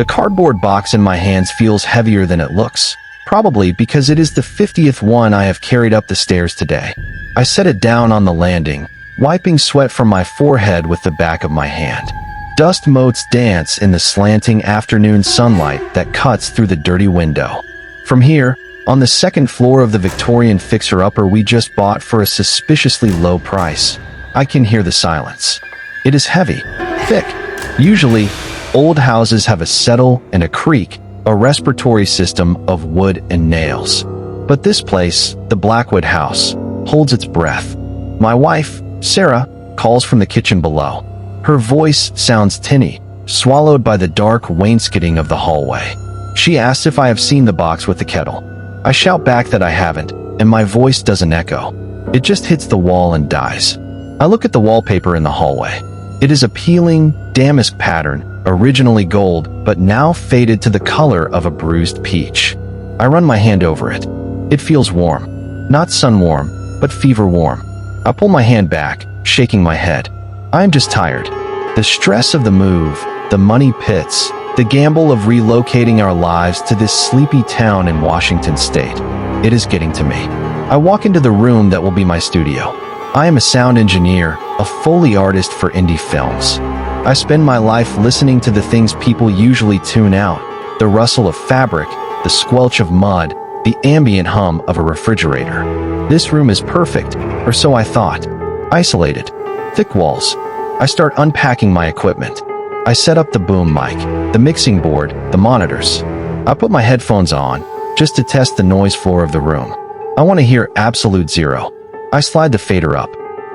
The cardboard box in my hands feels heavier than it looks, probably because it is the 50th one I have carried up the stairs today. I set it down on the landing, wiping sweat from my forehead with the back of my hand. Dust motes dance in the slanting afternoon sunlight that cuts through the dirty window. From here, on the second floor of the Victorian fixer-upper we just bought for a suspiciously low price, I can hear the silence. It is heavy, thick. Usually, old houses have a settle and a creak, a respiratory system of wood and nails. But this place, the Blackwood house, holds its breath. My wife, Sarah, calls from the kitchen below. Her voice sounds tinny, swallowed by the dark wainscoting of the hallway. She asks if I have seen the box with the kettle. I shout back that I haven't, and my voice doesn't echo. It just hits the wall and dies. I look at the wallpaper in the hallway. It is a peeling, damask pattern, originally gold, but now faded to the color of a bruised peach. I run my hand over it. It feels warm. Not sun warm, but fever warm. I pull my hand back, shaking my head. I am just tired. The stress of the move, the money pits, the gamble of relocating our lives to this sleepy town in Washington state. It is getting to me. I walk into the room that will be my studio. I am a sound engineer, a Foley artist for indie films. I spend my life listening to the things people usually tune out: the rustle of fabric, the squelch of mud, the ambient hum of a refrigerator. This room is perfect, or so I thought. Isolated. Thick walls. I start unpacking my equipment. I set up the boom mic, the mixing board, the monitors. I put my headphones on, just to test the noise floor of the room. I want to hear absolute zero. I slide the fader up.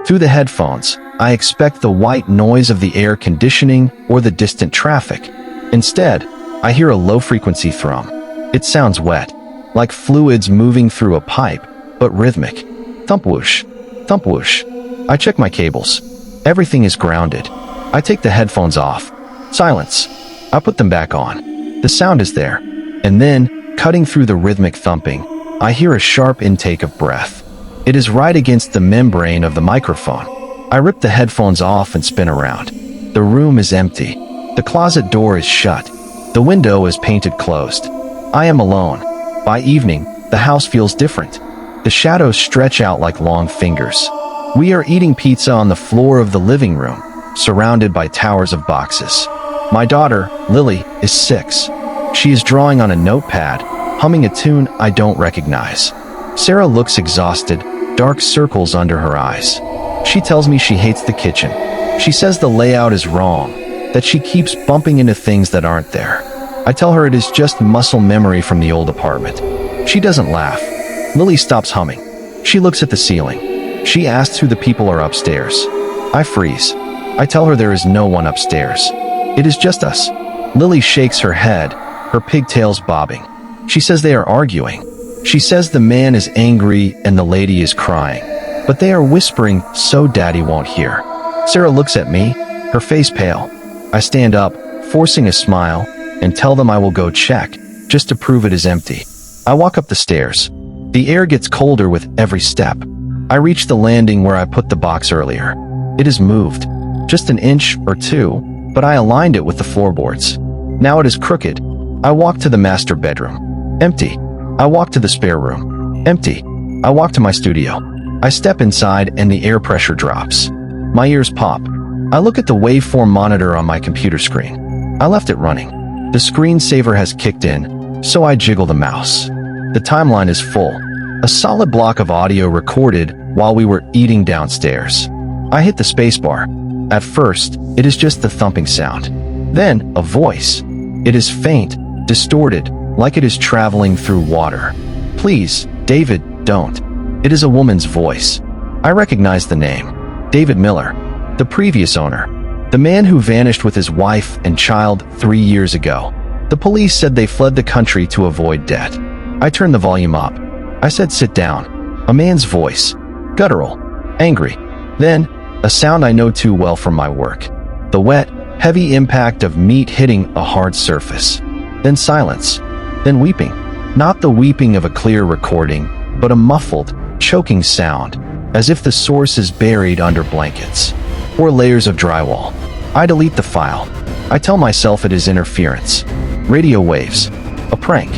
Through the headphones, I expect the white noise of the air conditioning or the distant traffic. Instead, I hear a low-frequency thrum. It sounds wet, like fluids moving through a pipe, but rhythmic. Thump whoosh, thump whoosh. I check my cables. Everything is grounded. I take the headphones off. Silence. I put them back on. The sound is there. And then, cutting through the rhythmic thumping, I hear a sharp intake of breath. It is right against the membrane of the microphone. I rip the headphones off and spin around. The room is empty. The closet door is shut. The window is painted closed. I am alone. By evening, the house feels different. The shadows stretch out like long fingers. We are eating pizza on the floor of the living room, surrounded by towers of boxes. My daughter, Lily, is 6. She is drawing on a notepad, humming a tune I don't recognize. Sarah looks exhausted, dark circles under her eyes. She tells me she hates the kitchen. She says the layout is wrong, that she keeps bumping into things that aren't there. I tell her it is just muscle memory from the old apartment. She doesn't laugh. Lily stops humming. She looks at the ceiling. She asks who the people are upstairs. I freeze. I tell her there is no one upstairs. It is just us. Lily shakes her head, her pigtails bobbing. She says they are arguing. She says the man is angry and the lady is crying. But they are whispering so Daddy won't hear. Sarah looks at me, her face pale. I stand up, forcing a smile, and tell them I will go check, just to prove it is empty. I walk up the stairs. The air gets colder with every step. I reach the landing where I put the box earlier. It is moved, just an inch or two, but I aligned it with the floorboards. Now it is crooked. I walk to the master bedroom. Empty. I walk to the spare room. Empty. I walk to my studio. I step inside and the air pressure drops. My ears pop. I look at the waveform monitor on my computer screen. I left it running. The screensaver has kicked in, so I jiggle the mouse. The timeline is full. A solid block of audio recorded while we were eating downstairs. I hit the spacebar. At first, it is just the thumping sound. Then, a voice. It is faint, distorted, like it is traveling through water. Please, David, don't. It is a woman's voice. I recognize the name. David Miller, the previous owner. The man who vanished with his wife and child 3 years ago. The police said they fled the country to avoid debt. I turned the volume up. I said sit down. A man's voice. Guttural. Angry. Then, a sound I know too well from my work. The wet, heavy impact of meat hitting a hard surface. Then silence. Then weeping. Not the weeping of a clear recording, but a muffled, choking sound, as if the source is buried under blankets or layers of drywall. I delete the file. I tell myself it is interference. Radio waves. A prank.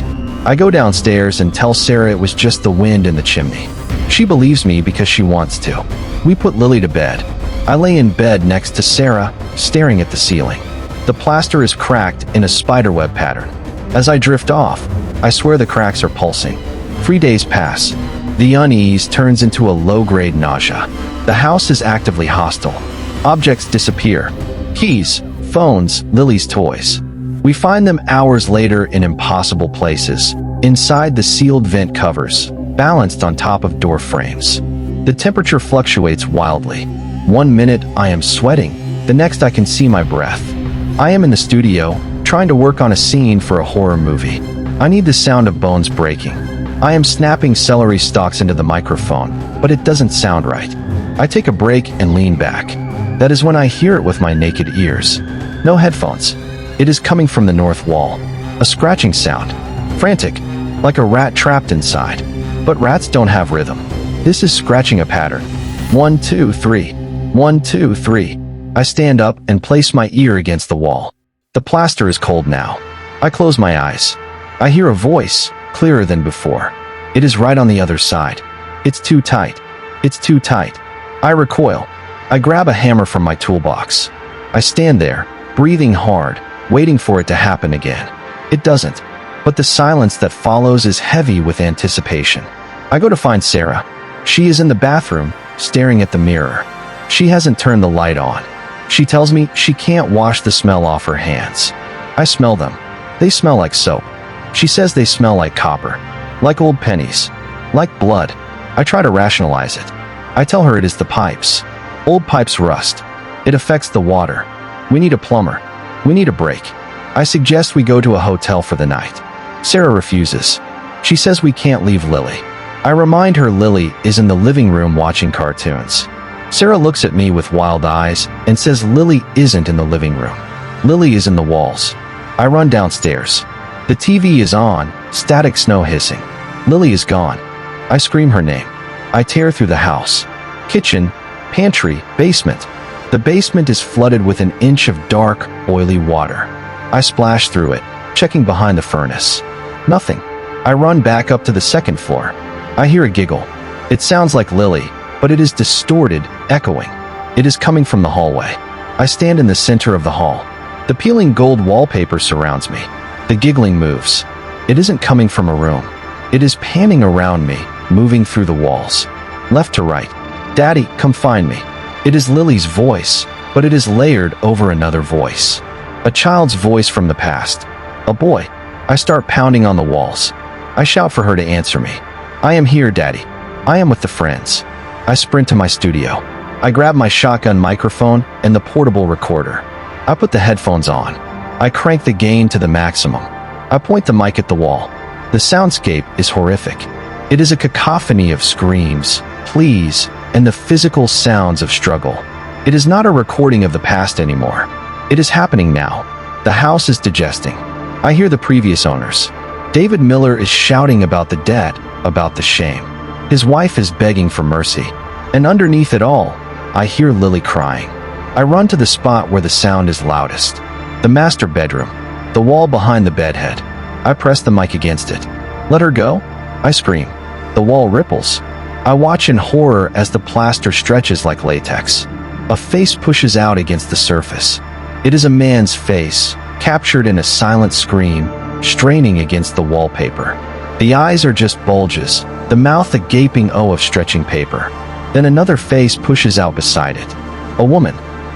I go downstairs and tell Sarah it was just the wind in the chimney. She believes me because she wants to. We put Lily to bed. I lay in bed next to Sarah, staring at the ceiling. The plaster is cracked in a spiderweb pattern. As I drift off, I swear the cracks are pulsing. 3 days pass. The unease turns into a low-grade nausea. The house is actively hostile. Objects disappear. Keys, phones, Lily's toys. We find them hours later in impossible places, inside the sealed vent covers, balanced on top of door frames. The temperature fluctuates wildly. 1 minute I am sweating, the next I can see my breath. I am in the studio, trying to work on a scene for a horror movie. I need the sound of bones breaking. I am snapping celery stalks into the microphone, but it doesn't sound right. I take a break and lean back. That is when I hear it with my naked ears. No headphones. It is coming from the north wall. A scratching sound. Frantic, like a rat trapped inside. But rats don't have rhythm. This is scratching a pattern. 1, 2, 3. 1, 2, 3. I stand up and place my ear against the wall. The plaster is cold now. I close my eyes. I hear a voice, clearer than before. It is right on the other side. It's too tight. It's too tight. I recoil. I grab a hammer from my toolbox. I stand there, breathing hard, waiting for it to happen again. It doesn't. But the silence that follows is heavy with anticipation. I go to find Sarah. She is in the bathroom, staring at the mirror. She hasn't turned the light on. She tells me she can't wash the smell off her hands. I smell them. They smell like soap. She says they smell like copper, like old pennies, like blood. I try to rationalize it. I tell her it is the pipes. Old pipes rust. It affects the water. We need a plumber. We need a break. I suggest we go to a hotel for the night. Sarah refuses. She says we can't leave Lily. I remind her Lily is in the living room watching cartoons. Sarah looks at me with wild eyes and says Lily isn't in the living room. Lily is in the walls. I run downstairs. The TV is on, static snow hissing. Lily is gone. I scream her name. I tear through the house. Kitchen, pantry, basement. The basement is flooded with an inch of dark, oily water. I splash through it, checking behind the furnace. Nothing. I run back up to the second floor. I hear a giggle. It sounds like Lily, but it is distorted, echoing. It is coming from the hallway. I stand in the center of the hall. The peeling gold wallpaper surrounds me. The giggling moves. It isn't coming from a room. It is panning around me, moving through the walls. Left to right. Daddy, come find me. It is Lily's voice, but it is layered over another voice. A child's voice from the past. A boy. I start pounding on the walls. I shout for her to answer me. I am here, Daddy. I am with the friends. I sprint to my studio. I grab my shotgun microphone and the portable recorder. I put the headphones on. I crank the gain to the maximum. I point the mic at the wall. The soundscape is horrific. It is a cacophony of screams, pleas, and the physical sounds of struggle. It is not a recording of the past anymore. It is happening now. The house is digesting. I hear the previous owners. David Miller is shouting about the debt, about the shame. His wife is begging for mercy. And underneath it all, I hear Lily crying. I run to the spot where the sound is loudest. The master bedroom. The wall behind the bedhead. I press the mic against it. Let her go? I scream. The wall ripples. I watch in horror as the plaster stretches like latex. A face pushes out against the surface. It is a man's face, captured in a silent scream, straining against the wallpaper. The eyes are just bulges, the mouth a gaping O of stretching paper. Then another face pushes out beside it. A woman.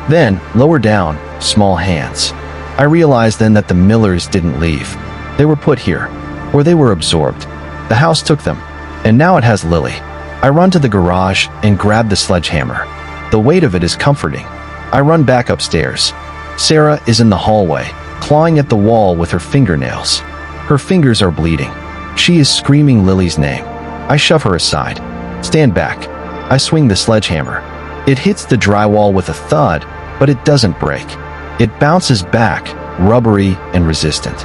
Then, lower down, small hands. I realize then that the Millers didn't leave. They were put here, or they were absorbed. The house took them, and now it has Lily. I run to the garage and grab the sledgehammer. The weight of it is comforting. I run back upstairs. Sarah is in the hallway, clawing at the wall with her fingernails. Her fingers are bleeding. She is screaming Lily's name. I shove her aside. Stand back. I swing the sledgehammer. It hits the drywall with a thud, but it doesn't break. It bounces back, rubbery and resistant.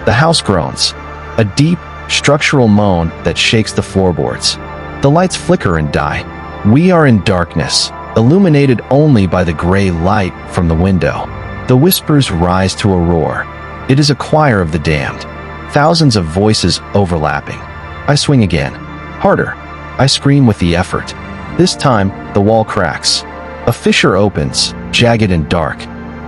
The house groans. A deep, structural moan that shakes the floorboards. The lights flicker and die. We are in darkness, illuminated only by the gray light from the window. The whispers rise to a roar. It is a choir of the damned. Thousands of voices overlapping. I swing again. Harder. I scream with the effort. This time, the wall cracks. A fissure opens, jagged and dark.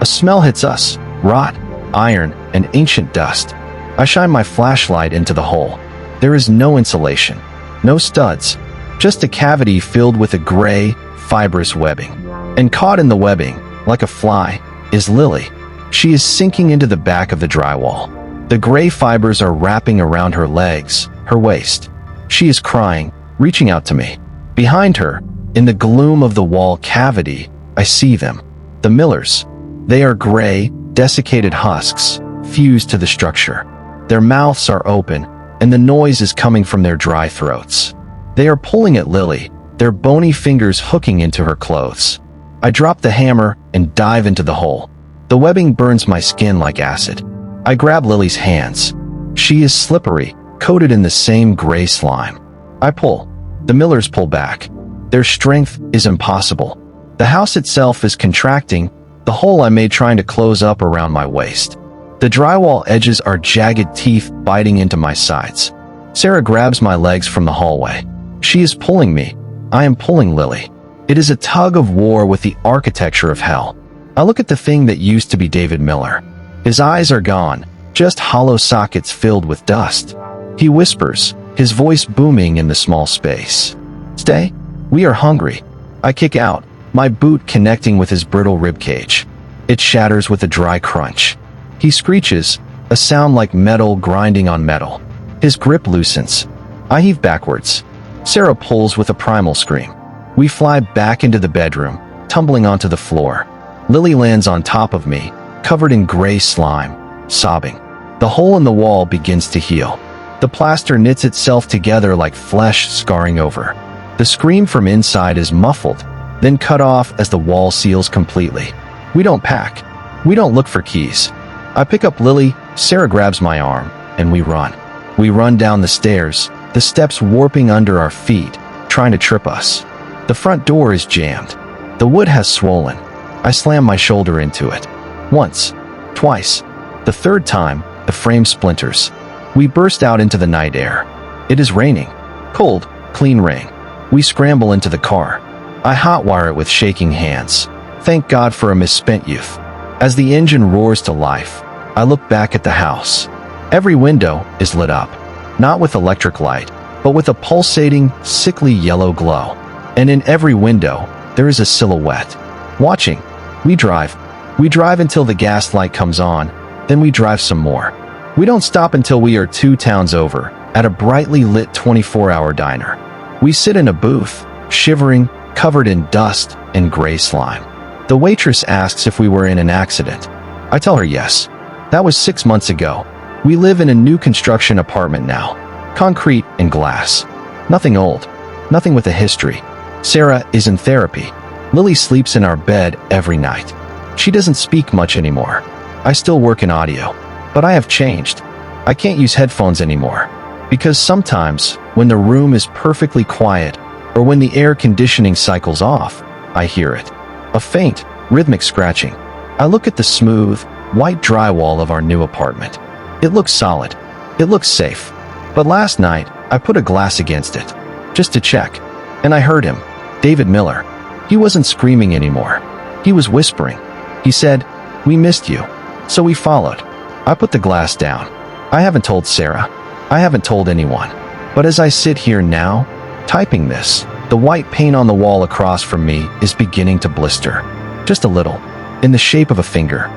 A smell hits us. Rot, iron, and ancient dust. I shine my flashlight into the hole. There is no insulation. No studs. Just a cavity filled with a gray, fibrous webbing. And caught in the webbing, like a fly, is Lily. She is sinking into the back of the drywall. The gray fibers are wrapping around her legs, her waist. She is crying, reaching out to me. Behind her, in the gloom of the wall cavity, I see them. The Millers. They are gray, desiccated husks, fused to the structure. Their mouths are open, and the noise is coming from their dry throats. They are pulling at Lily, their bony fingers hooking into her clothes. I drop the hammer and dive into the hole. The webbing burns my skin like acid. I grab Lily's hands. She is slippery, coated in the same gray slime. I pull. The Millers pull back. Their strength is impossible. The house itself is contracting, the hole I made trying to close up around my waist. The drywall edges are jagged teeth biting into my sides. Sarah grabs my legs from the hallway. She is pulling me. I am pulling Lily. It is a tug of war with the architecture of hell. I look at the thing that used to be David Miller. His eyes are gone, just hollow sockets filled with dust. He whispers, his voice booming in the small space. "Stay. We are hungry." I kick out, my boot connecting with his brittle ribcage. It shatters with a dry crunch. He screeches, a sound like metal grinding on metal. His grip loosens. I heave backwards. Sarah pulls with a primal scream. We fly back into the bedroom, tumbling onto the floor. Lily lands on top of me, covered in gray slime, sobbing. The hole in the wall begins to heal. The plaster knits itself together like flesh scarring over. The scream from inside is muffled, then cut off as the wall seals completely. We don't pack. We don't look for keys. I pick up Lily, Sarah grabs my arm, and we run. We run down the stairs, the steps warping under our feet, trying to trip us. The front door is jammed. The wood has swollen. I slam my shoulder into it. Once. Twice. The third time, the frame splinters. We burst out into the night air. It is raining. Cold, clean rain. We scramble into the car. I hotwire it with shaking hands. Thank God for a misspent youth. As the engine roars to life, I look back at the house. Every window is lit up. Not with electric light, but with a pulsating, sickly yellow glow. And in every window, there is a silhouette. Watching. We drive. We drive until the gas light comes on, then we drive some more. We don't stop until we are 2 towns over, at a brightly lit 24-hour diner. We sit in a booth, shivering, covered in dust and gray slime. The waitress asks if we were in an accident. I tell her yes. That was 6 months ago. We live in a new construction apartment now. Concrete and glass. Nothing old. Nothing with a history. Sarah is in therapy. Lily sleeps in our bed every night. She doesn't speak much anymore. I still work in audio, but I have changed. I can't use headphones anymore, because sometimes, when the room is perfectly quiet, or when the air conditioning cycles off, I hear it. A faint, rhythmic scratching. I look at the smooth, white drywall of our new apartment. It looks solid. It looks safe. But last night, I put a glass against it, just to check. And I heard him, David Miller. He wasn't screaming anymore. He was whispering. He said, "We missed you." So we followed. I put the glass down. I haven't told Sarah. I haven't told anyone. But as I sit here now, typing this, the white paint on the wall across from me is beginning to blister. Just a little. In the shape of a finger.